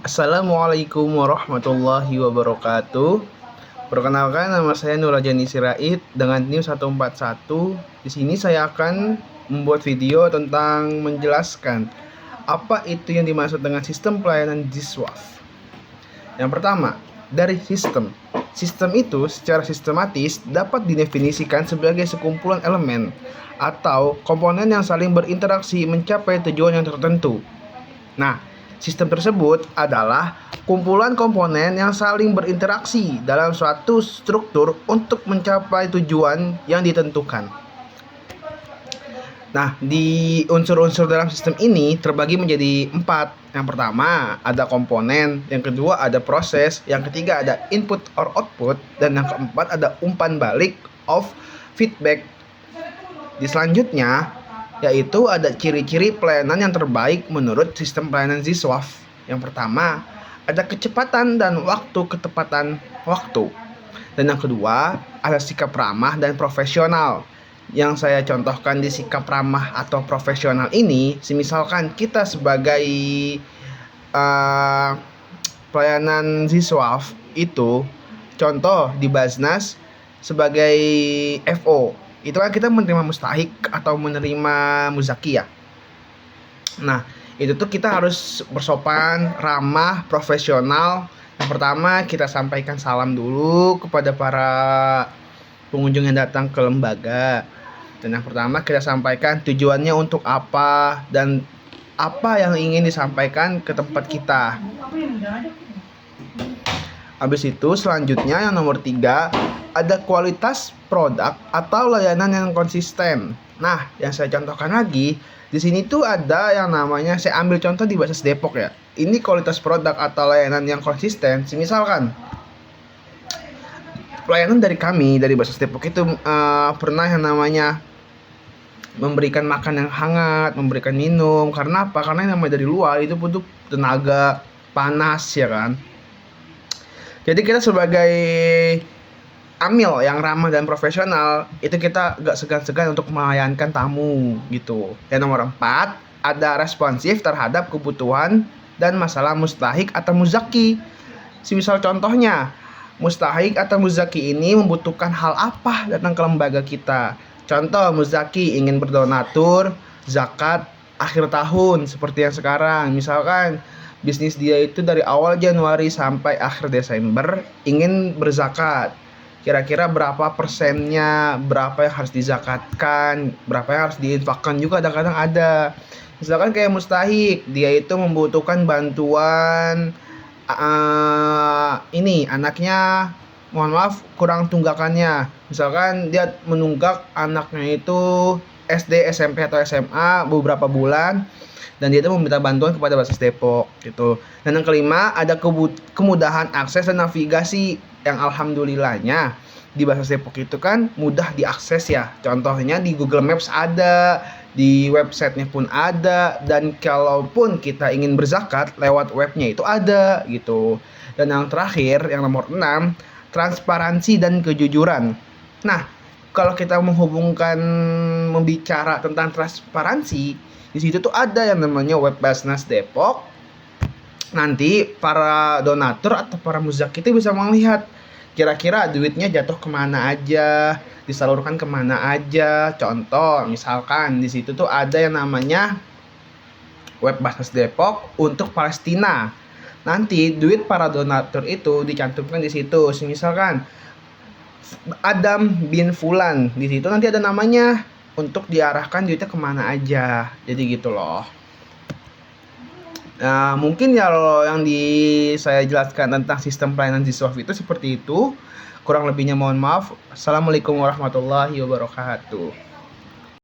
Assalamualaikum warahmatullahi wabarakatuh. Perkenalkan, nama saya Nurajani Sirait dengan NIM 141. Di sini saya akan membuat video tentang menjelaskan apa itu yang dimaksud dengan sistem pelayanan ZISWAF. Yang pertama, dari sistem. Sistem itu secara sistematis dapat didefinisikan sebagai sekumpulan elemen atau komponen yang saling berinteraksi mencapai tujuan yang tertentu. Nah, sistem tersebut adalah kumpulan komponen yang saling berinteraksi dalam suatu struktur untuk mencapai tujuan yang ditentukan. Nah, di unsur-unsur dalam sistem ini terbagi menjadi 4. Yang pertama ada komponen, yang kedua ada proses, yang ketiga ada input or output, dan yang keempat ada umpan balik of feedback. Di selanjutnya yaitu ada ciri-ciri pelayanan yang terbaik menurut sistem pelayanan ZISWAF. Yang pertama ada kecepatan dan ketepatan waktu. Dan yang kedua ada sikap ramah dan profesional. Yang saya contohkan di sikap ramah atau profesional ini, misalkan kita sebagai pelayanan ZISWAF itu, contoh di Basnas sebagai FO, itu kan kita menerima mustahik atau menerima muzaki ya. Nah, itu tuh kita harus bersopan, ramah, profesional. Yang pertama kita sampaikan salam dulu kepada para pengunjung yang datang ke lembaga. Dan yang pertama kita sampaikan tujuannya untuk apa dan apa yang ingin disampaikan ke tempat kita. Habis itu selanjutnya yang nomor 3 ada kualitas produk atau layanan yang konsisten. Nah, yang saya contohkan lagi di sini tuh ada yang namanya, saya ambil contoh di Basnas Depok ya. Ini kualitas produk atau layanan yang konsisten. Misalkan pelayanan dari kami dari Basnas Depok itu pernah yang namanya memberikan makan yang hangat, memberikan minum. Karena apa? Karena yang namanya dari luar itu butuh tenaga panas ya kan. Jadi kita sebagai amil yang ramah dan profesional, itu kita gak segan-segan untuk melayani tamu gitu. Yang nomor 4 ada responsif terhadap kebutuhan dan masalah mustahik atau muzaki. Misal contohnya, mustahik atau muzaki ini membutuhkan hal apa datang ke lembaga kita. Contoh, muzaki ingin berdonatur, zakat akhir tahun seperti yang sekarang. Misalkan bisnis dia itu dari awal Januari sampai akhir Desember ingin berzakat. Kira-kira berapa persennya, berapa yang harus dizakatkan, berapa yang harus diinfakkan juga kadang-kadang ada. Misalkan kayak mustahik, dia itu membutuhkan bantuan ini anaknya, mohon maaf, kurang tunggakannya. Misalkan dia menunggak anaknya itu SD, SMP atau SMA beberapa bulan, dan dia itu meminta bantuan kepada Basnas Depok gitu. Dan yang kelima ada kemudahan akses dan navigasi, yang alhamdulillahnya di Basnas Depok itu kan mudah diakses ya. Contohnya di Google Maps ada, di websitenya pun ada, dan kalaupun kita ingin berzakat lewat webnya itu ada gitu. Dan yang terakhir yang nomor 6, transparansi dan kejujuran. Nah, kalau kita menghubungkan membicara tentang transparansi, di situ tuh ada yang namanya web Basnas Depok. Nanti para donatur atau para muzaki itu bisa melihat kira-kira duitnya jatuh kemana aja, disalurkan kemana aja. Contoh, misalkan di situ tuh ada yang namanya web Basnas Depok untuk Palestina. Nanti duit para donatur itu dicantumkan di situ. Misalkan Adam bin Fulan, di situ nanti ada namanya untuk diarahkan duitnya kemana aja. Jadi gitu loh. Nah, mungkin ya yang saya jelaskan tentang sistem pelayanan ZISWAF itu seperti itu. Kurang lebihnya mohon maaf. Assalamualaikum warahmatullahi wabarakatuh.